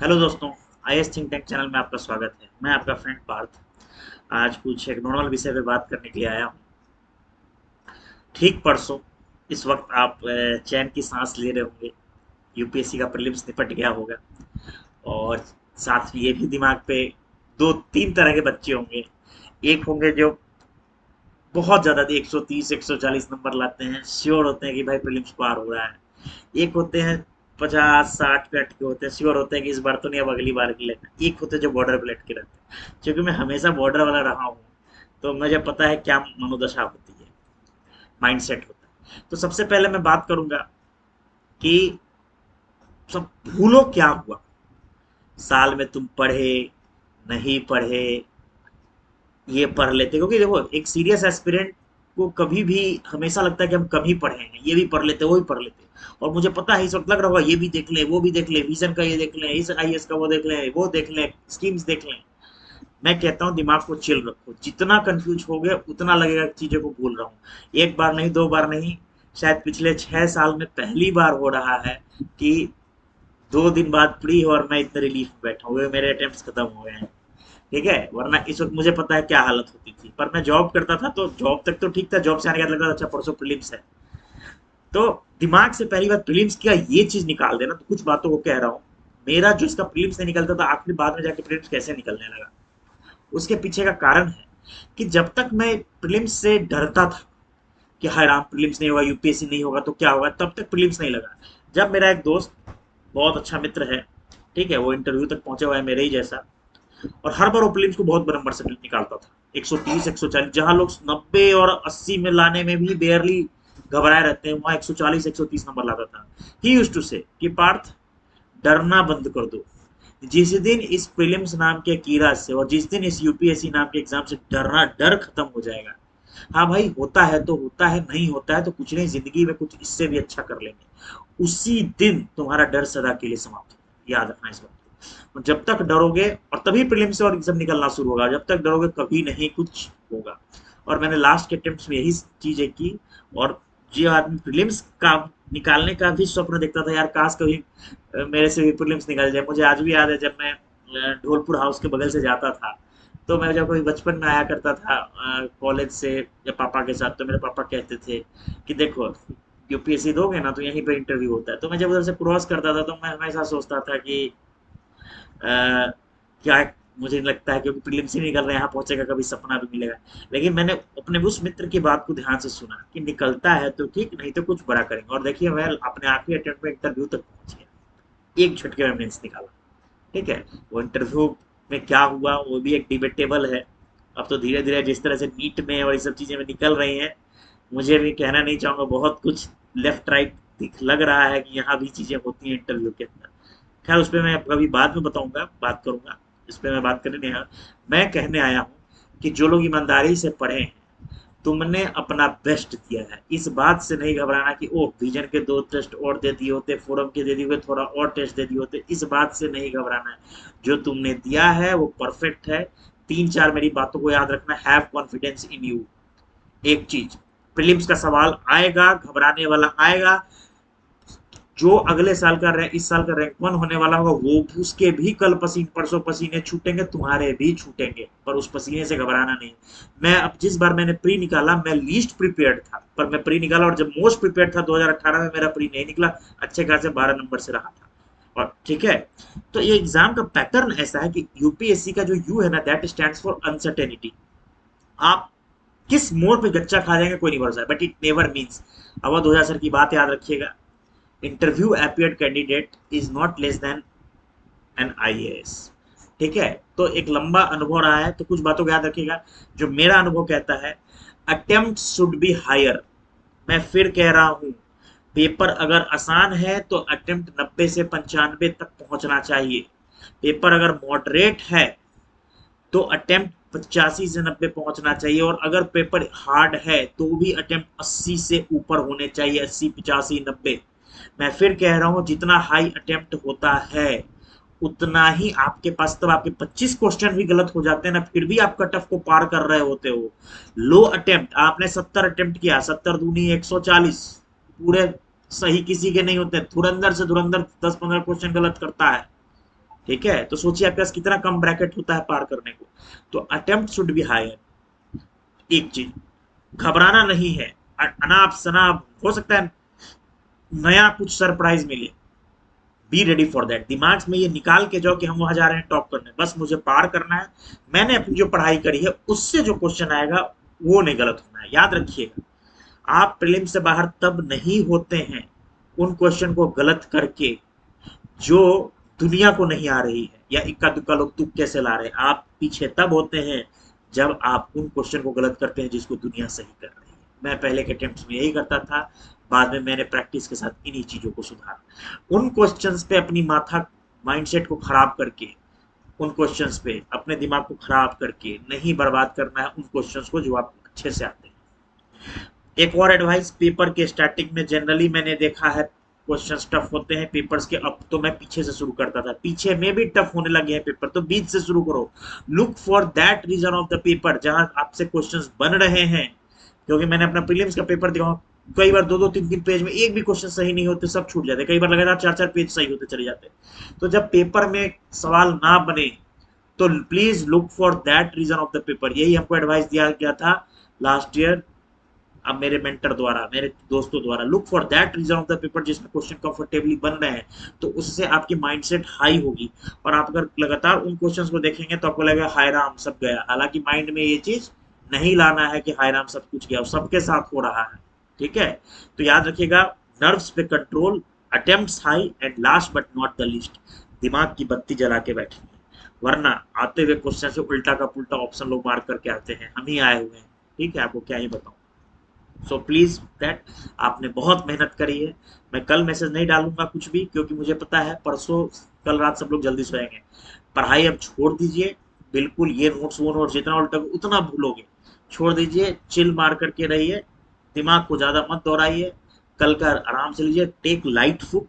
Hello दोस्तों, IAS think tank channel में आपका स्वागत है। मैं आपका फ्रेंड पार्थ। आज कुछ एक नॉर्मल विषय पे बात करने के लिए आया हूँ। ठीक परसों इस वक्त आप चैन की सांस ले रहे होंगे। यूपीएससी का प्रीलिम्स निपट गया होगा और साथ में ये भी दिमाग पे दो तीन तरह के बच्चे होंगे। एक होंगे जो बहुत ज़्यादा 130 140 नंबर लाते हैं, श्योर होते हैं कि भाई प्रीलिम्स पार हो रहा है। एक होते हैं 50 60 पे अटके होते हैं, श्योर होते हैं कि इस बार तो नहीं, अब अगली बार के लेना। एक होते हैं जो बॉर्डर पे लटके रहते हैं। क्योंकि मैं हमेशा बॉर्डर वाला रहा हूँ, तो मुझे पता है क्या मनोदशा होती है, माइंडसेट होता है। तो सबसे पहले मैं बात करूंगा कि सब भूलो क्या हुआ साल में, तुम पढ़े नहीं पढ़े, ये पढ़ लेते। क्योंकि देखो, एक सीरियस एस्पिरेंट को कभी भी हमेशा लगता है कि हम कम ही पढ़े हैं, ये भी पढ़ लेते वो भी पढ़ लेते। और मुझे पता है इस वक्त लग रहा होगा ये भी देख लें वो भी देख लें, विजन का ये देख लें, इस आईएएस का वो देख लें, वो देख लें, स्कीम्स देख लें। मैं कहता हूँ दिमाग को चिल रखो। जितना कंफ्यूज हो गए उतना लगेगा चीजों को भूल रहा हूँ। एक बार नहीं, दो बार नहीं, शायद पिछले 6 साल में पहली बार हो रहा है कि 2 दिन बाद फ्री हो और मैं इतने रिलीफ में बैठा हूँ, मेरे अटेम्प्ट खत्म हो गए हैं। ठीक है, वरना इस वक्त मुझे पता है क्या हालत होती थी। पर मैं जॉब करता था तो जॉब तक तो ठीक था, जॉब से आने के बाद लगता था अच्छा परसों प्रीलिम्स है। तो दिमाग से पहली बार प्रीलिम्स किया, ये चीज निकाल देना। तो कुछ बातों को कह रहा हूँ। मेरा जो इसका प्रीलिम्स नहीं निकलता था, आखिर बाद में जाके प्रीलिम्स कैसे निकलने लगा, उसके पीछे का कारण है कि जब तक मैं प्रीलिम्स से डरता था कि हाय राम प्रीलिम्स नहीं होगा, यूपीएससी नहीं होगा तो क्या होगा, तब तक प्रीलिम्स नहीं लगा। जब मेरा एक दोस्त, बहुत अच्छा मित्र है, ठीक है, वो इंटरव्यू तक पहुंचा हुआ है मेरे ही जैसा, और हर बार वो प्रीलिम्स को बहुत बड़े नंबर से निकालता था, 130 140। जहां लोग 90 और 80 में लाने में भी बेयरली घबराए रहते हैं, वहां 140 130 नंबर लाता था। ही यूज्ड टू से कि पार्थ, डरना बंद कर दो। जिस दिन इस प्रीलिम्स नाम के कीड़ा से और जिस दिन इस यूपीएससी नाम के एग्जाम से डरना, डर खत्म हो जाएगा। हाँ भाई, होता है तो होता है, नहीं होता है तो कुछ नहीं, जिंदगी में कुछ इससे भी अच्छा कर लेंगे। उसी दिन तुम्हारा डर सदा के लिए समाप्त होगा। याद रखना इस बात को। जब तक डरोगे, और तभी प्रीलिम्स और एग्जाम निकलना शुरू होगा, जब तक डरोगे कभी नहीं कुछ होगा। और मैंने लास्ट के अटेम्प्ट में यही चीजें की। और जो आदमी प्रीलिम्स का निकालने का भी स्वप्न देखता था, यार काश कभी मेरे से भी प्रीलिम्स निकल जाए। मुझे आज भी याद है जब मैं ढोलपुर हाउस के बगल से जाता था, तो मैं जब कभी बचपन में आया करता था कॉलेज से या पापा के साथ, तो मेरे पापा कहते थे कि देखो, यूपीएससी दोगे ना तो यहीं पे इंटरव्यू होता है। तो मैं जब उधर से क्रॉस करता था तो मैं हमेशा सोचता था कि क्या, मुझे लगता है क्योंकि प्रीलिम्स ही निकल रहे हैं, यहाँ पहुंचेगा कभी सपना भी मिलेगा। लेकिन मैंने अपने उस मित्र की बात को ध्यान से सुना कि निकलता है तो ठीक, नहीं तो कुछ बड़ा करेंगे। और देखिए, मैं अपने आखिरी अटेम्प्ट में इंटरव्यू तक पहुंच गया, एक झटके में मेंस निकाला। ठीक है, वो इंटरव्यू में क्या हुआ वो भी एक डिबेटेबल है। अब तो धीरे धीरे जिस तरह से नीट में और ये सब चीजें में निकल रही हैं, मुझे भी कहना नहीं चाहूंगा, बहुत कुछ लेफ्ट राइट दिख लग रहा है कि यहाँ भी चीजें होती हैं इंटरव्यू के अंदर। खैर, उस पर मैं कभी बाद में बताऊंगा, बात करूंगा। इस पर मैं बात करने नहीं आया। मैं कहने आया हूँ कि जो लोग ईमानदारी से पढ़े हैं, तुमने अपना बेस्ट दिया है। इस बात से नहीं घबराना कि ओह विजन के 2 टेस्ट और दे दिए होते, फोरम के दे दिए होते, थोड़ा और टेस्ट दे दिए होते, इस बात से नहीं घबराना है। जो तुमने दिया है वो परफेक्ट है। 3 4 मेरी बातों को याद रखना, हैव कॉन्फिडेंस इन यू। एक चीज, प्रीलिम्स का सवाल आएगा, घबराने वाला आएगा। जो अगले साल का रैंक, इस साल का रैंक 1 होने वाला होगा, वो उसके भी कल पसीने परसों पसीने छूटेंगे, तुम्हारे भी छूटेंगे, पर उस पसीने से घबराना नहीं। मैं अब जिस बार मैंने प्री निकाला, मैं लीस्ट प्रिपेयर्ड था, पर मैं प्री निकाला। और जब मोस्ट प्रिपेयर्ड था 2018 में, मेरा प्री नहीं निकला, अच्छे खासे 12 नंबर से रहा था। और ठीक है, तो ये एग्जाम का पैटर्न ऐसा है कि यूपीएससी का जो यू है ना, दैट स्टैंड्स फॉर अनसर्टेनिटी। आप किस मोड़ पे गच्चा खा जाएंगे कोई नहीं भरोसा, but it never means. Awadh Ojha sir की बात याद रखिएगा, interview appeared candidate is not less than an IAS. ठीक है, तो एक लंबा अनुभव रहा है, तो कुछ बातों को याद रखिएगा। जो मेरा अनुभव कहता है, अटेम्प्ट शुड बी हायर। मैं फिर कह रहा हूं, पेपर अगर आसान है तो अटेम्प्ट 90 से 95 तक पहुंचना चाहिए। पेपर अगर मॉडरेट है तो अटेम्प्ट 85 से 90 पहुंचना चाहिए। और अगर पेपर हार्ड है तो भी अटेम्प्ट 80 से ऊपर होने चाहिए, 80 85 90। मैं फिर कह रहा हूं, जितना हाई अटेम्प्ट होता है उतना ही आपके पास, तब आपके 25 क्वेश्चन भी गलत हो जाते हैं ना, फिर भी आप कट ऑफ को पार कर रहे होते हो। लो अटेम्प्ट, आपने 70 अटेम्प्ट किया, 70 दूनी 140, पूरे सही किसी के नहीं होते। धुरंधर से धुरंधर 10 15 क्वेश्चन गलत करता है, ठीक है, तो सोचिए आपके पास कितना कम ब्रैकेट होता है पार करने को। तो अटेम्प्ट शुड बी हायर। एक चीज, घबराना नहीं है। अनाप शनाप हो सकता है नया कुछ सरप्राइज मिले, बी रेडी फॉर दैट। दिमाग में ये निकाल के जाओ कि हम वहां जा रहे हैं टॉप करने, बस मुझे पार करना है। मैंने अपनी जो पढ़ाई करी है उससे जो क्वेश्चन आएगा वो नहीं गलत होना है, याद रखिएगा। आप प्रीलिम से बाहर तब नहीं होते हैं उन क्वेश्चन को गलत करके जो दुनिया को नहीं आ रही है, या इक्का दुक्का लोग तुक्के से ला रहे हैं। आप पीछे तब होते हैं जब आप उन क्वेश्चन को गलत करते हैं जिसको दुनिया सही कर रही है। मैं पहले के अटेम्प्ट्स में यही करता था, बाद में मैंने प्रैक्टिस के साथ इन्हीं चीजों को सुधारा। उन क्वेश्चंस पे अपनी माथा माइंडसेट को खराब करके, उन क्वेश्चंस पे अपने दिमाग को खराब करके नहीं बर्बाद करना है उन क्वेश्चंस को जो आप अच्छे से आते हैं। एक और एडवाइस, पेपर के स्टार्टिंग में जनरली मैंने देखा है क्वेश्चंस टफ होते हैं पेपर्स के। अब तो मैं पीछे से शुरू करता था, पीछे में भी टफ होने लगे हैं पेपर, तो बीच से शुरू करो। Look for that region of the paper जहां आपसे क्वेश्चंस बन रहे हैं। क्योंकि मैंने अपना प्रीलिम्स का पेपर दिया, कई बार दो दो तीन तीन पेज में एक भी क्वेश्चन सही नहीं होते, सब छूट जाते, कई बार लगातार चार चार पेज सही होते चले जाते। तो जब पेपर में सवाल ना बने तो please look for that region of the paper. यही हमको एडवाइस दिया गया था लास्ट ईयर, अब मेरे मेंटर द्वारा, मेरे दोस्तों द्वारा। Look for that region of the paper जिसमें क्वेश्चन कंफर्टेबली बन रहे हैं, तो उससे आपकी माइंडसेट हाई होगी। और आप अगर लगातार उन क्वेश्चंस को देखेंगे तो आपको लगेगा हाय राम सब गया। हालांकि माइंड में ये चीज नहीं लाना है कि हाय राम सब कुछ गया, सबके साथ हो रहा है। ठीक है, तो याद रखिएगा, नर्व्स पे control, attempts high, and last but not the least, दिमाग की बत्ती जला के बैठिए। वरना आते हुए क्वेश्चन से उल्टा का पुल्टा ऑप्शन लोग मार्क करके आते हैं, हम ही आए हुए हैं। ठीक है, आपको क्या ही बताऊं। सो प्लीज दैट, आपने बहुत मेहनत करी है। मैं कल मैसेज नहीं डालूंगा कुछ भी, क्योंकि मुझे पता है परसों कल रात सब लोग जल्दी सोएंगे। पढ़ाई अब छोड़ दीजिए बिल्कुल, ये नोट्स वो नोट्स जितना उल्टा उतना भूलोगे, छोड़ दीजिए, चिल मार करके रहिए, दिमाग को ज्यादा मत दौड़ाइए। कल का आराम से लीजिए, टेक लाइट फुट,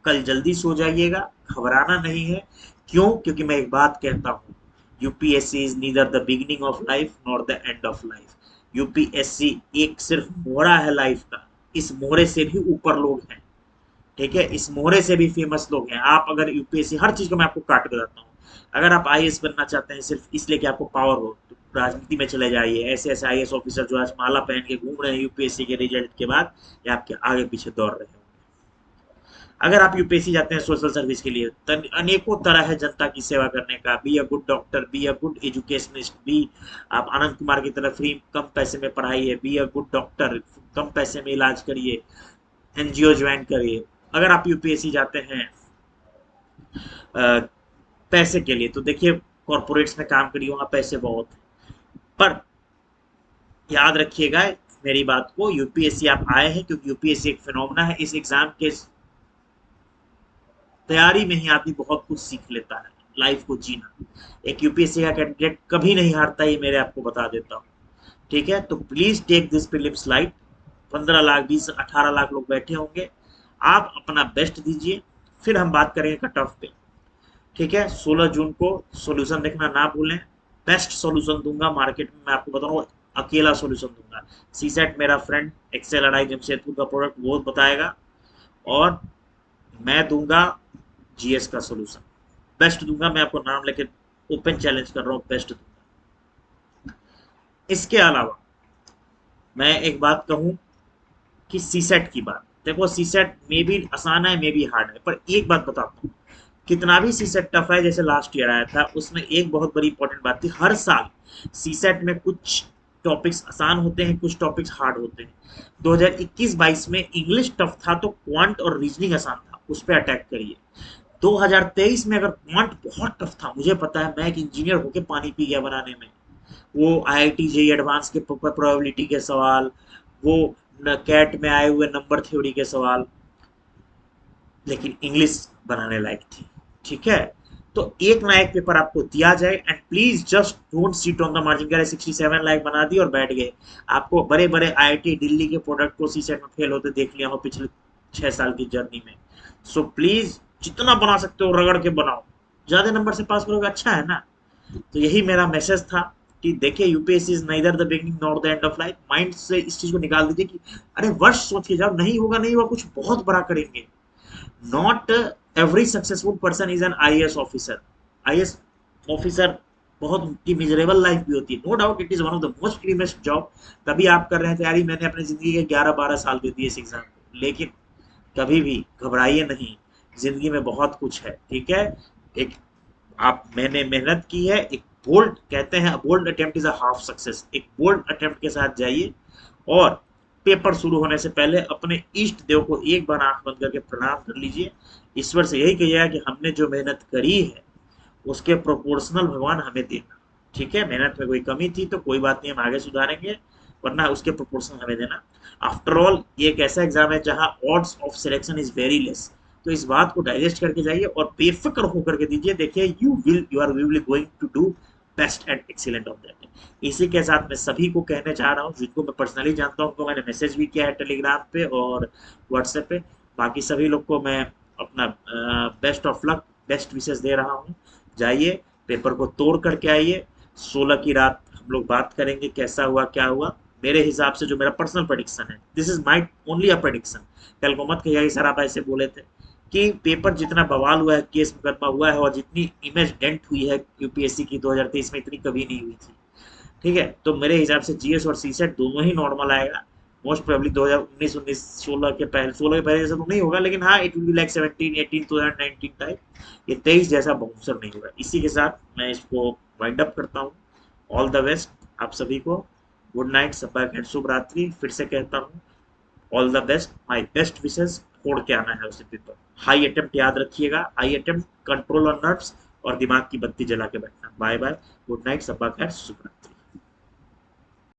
कल जल्दी सो जाइएगा, घबराना नहीं है। क्यों? क्योंकि मैं एक बात कहता हूँ, UPSC is neither the beginning of life nor the end of life. UPSC एक सिर्फ मोहरा है लाइफ का, इस मोहरे से भी ऊपर लोग हैं। ठीक है, इस मोहरे से भी फेमस लोग हैं। आप अगर यूपीएससी, हर चीज को मैं आपको काट के बताता हूँ। अगर आप आईएएस बनना चाहते हैं सिर्फ इसलिए कि आपको पावर हो, तो राजनीति में चले जाइए। ऐसे ऐसे आईएएस ऑफिसर जो आज माला पहन के घूम रहे हैं यूपीएससी के रिजल्ट के बाद, या आपके आगे पीछे दौड़ रहे हैं। अगर आप यूपीएससी जाते हैं सोशल सर्विस के लिए, अनेकों तरह है जनता की सेवा करने का। Be a good doctor, be a good educationist, be, आप आनंद कुमार की तरह फ्री कम पैसे में पढ़ाइए, बी अ गुड डॉक्टर, कम पैसे में इलाज करिए, एनजीओ ज्वाइन करिए। अगर आप यूपीएससी जाते हैं पैसे के लिए, तो देखिए कॉर्पोरेट्स में काम करिए, वहां पैसे बहुत हैं। पर याद रखिएगा मेरी बात को, यूपीएससी आप आए हैं क्योंकि यूपीएससी एक फिनोमेना है। इस एग्जाम के तैयारी में ही आदमी बहुत कुछ सीख लेता है, लाइफ को जीना। एक यूपीएससी का कैंडिडेट कभी नहीं हारता, ये मेरे आपको बता देता हूँ। ठीक है, तो please take this prelims light. 15 lakh 20 18 lakh लोग बैठे होंगे, आप अपना बेस्ट दीजिए, फिर हम बात करेंगे कट ऑफ पे। ठीक है, 16 जून को सॉल्यूशन देखना ना भूलें। बेस्ट सॉल्यूशन दूंगा मार्केट में, मैं आपको बताऊँ, अकेला सॉल्यूशन दूंगा। सीसेट मेरा फ्रेंड एक्सेल अड़ाई जमशेदपुर का प्रोडक्ट वो बताएगा, और मैं दूंगा जीएस का सॉल्यूशन, बेस्ट दूंगा। मैं आपको नाम लेके ओपन चैलेंज कर रहा हूँ, बेस्ट दूंगा। इसके अलावा मैं एक बात कहूँ कि सीसेट की बात, देखो सीसेट में भी आसान है, में भी हार्ड है, पर एक बात बताता हूँ, कितना भी सीसेट टफ है, जैसे लास्ट ईयर आया था, उसमें एक बहुत बड़ी इंपॉर्टेंट बात थी, हर साल सीसेट में कुछ टॉपिक्स आसान होते हैं, कुछ टॉपिक्स हार्ड होते हैं। 2021-22 में इंग्लिश टफ था तो क्वांट और रीजनिंग आसान था, उस पर अटैक करिए। 2023 में अगर क्वांट बहुत टफ था, मुझे पता है, मैं एक इंजीनियर होके पानी पी गया बनाने में, वो आईआईटी जेई एडवांस के प्रोबेबिलिटी के सवाल, वो कैट में आए हुए नंबर थ्योरी के सवाल, लेकिन इंग्लिश बनाने लायक थी। ठीक है, तो एक ना एक पेपर आपको दिया जाए, and please just don't sit on the margin. कह रहे 67 लाख बना दी और बैठ गए। आपको बड़े बड़े आईआईटी दिल्ली के प्रोडक्ट को सीसेट में फेल होते देख लिया हो पिछले 6 साल की जर्नी में। सो प्लीज जितना बना सकते हो रगड़ के बनाओ, ज्यादा नंबर से पास करोगे अच्छा है ना। तो यही मेरा मैसेज था कि देखिए, UPSC is neither the beginning not the end of life. Mind से इस चीज को निकाल दीजिए कि अरे वर्ष सोच के जाओ, नहीं होगा नहीं होगा, कुछ बहुत बड़ा करेंगे, not every successful person is an IAS officer. IAS officer बहुत उनकी मिजरेबल लाइफ भी होती है, no doubt it is one of the most premiest job. कभी आप कर रहे हैं तैयारी, मैंने अपनी जिंदगी के 11-12 साल दे दिए इस एग्जाम को, लेकिन कभी भी घबराइए नहीं, जिंदगी में बहुत कुछ है, ठीक है। एक आप मैंने मेहनत की है, एक बोल्ड कहते हैं bold attempt is a half success, एक बोल्ड अटेम्प्ट के साथ जाइए और पेपर शुरू होने से पहले अपने इष्ट देव को एक बार आंख बंद करके प्रणाम कर लीजिए। ईश्वर से यही कहिएगा कि हमने जो मेहनत करी है उसके प्रोपोर्शनल भगवान हमें देना, ठीक है। मेहनत में कोई कमी थी तो कोई बात नहीं, हम आगे सुधारेंगे, वरना उसके प्रोपोर्शनल हमें देना। आफ्टर ऑल ये एक ऐसा एग्जाम है जहां odds of selection is very less, तो इस बात को डाइजेस्ट करके जाइए और बेफिक्र होकर के दीजिए। देखिए you are will going to do best and excellent of that. इसी के साथ मैं सभी को कहने चाह रहा हूँ, जिनको मैं पर्सनली जानता हूँ, उनको मैंने मैसेज भी किया है टेलीग्राम पे और व्हाट्सएप पे। बाकी सभी लोग को मैं अपना बेस्ट ऑफ लक, बेस्ट विशेष दे रहा हूँ। जाइए पेपर को तोड़ करके आइए, 16 की रात हम लोग बात करेंगे कैसा हुआ क्या हुआ। मेरे हिसाब से जो मेरा पर्सनल प्रेडिक्शन है, this is my only a prediction, कल को मत कहिएगा सर आप ऐसे बोले थे, कि पेपर जितना बवाल हुआ है, केस मुकदमा हुआ है और जितनी इमेज डेंट हुई है यूपीएससी की 2023 में, इतनी कभी नहीं हुई थी, ठीक है। तो मेरे हिसाब से जीएस और सीसेट दोनों ही नॉर्मल आएगा। मोस्ट प्रोबेबली 2019 19 16 के पहले जैसा तो नहीं होगा, लेकिन हाँ it will be like 17 18 2019 type. ये 23 जैसा बाउंसर नहीं होगा। इसी के साथ मैं इसको वाइंड अप करता हूँ। ऑल द बेस्ट आप सभी को, गुड नाइट, सबा खैर, शुभ रात्रि। फिर से कहता हूँ all the best, my best wishes, फोड़ के आना है उसे पेपर। हाई अटेम्प्ट याद रखिएगा, high attempt, control on nerves और दिमाग की बत्ती जला के बैठना। बाय बाय, गुड नाइट, सबा खैर, शुभ रात्रि।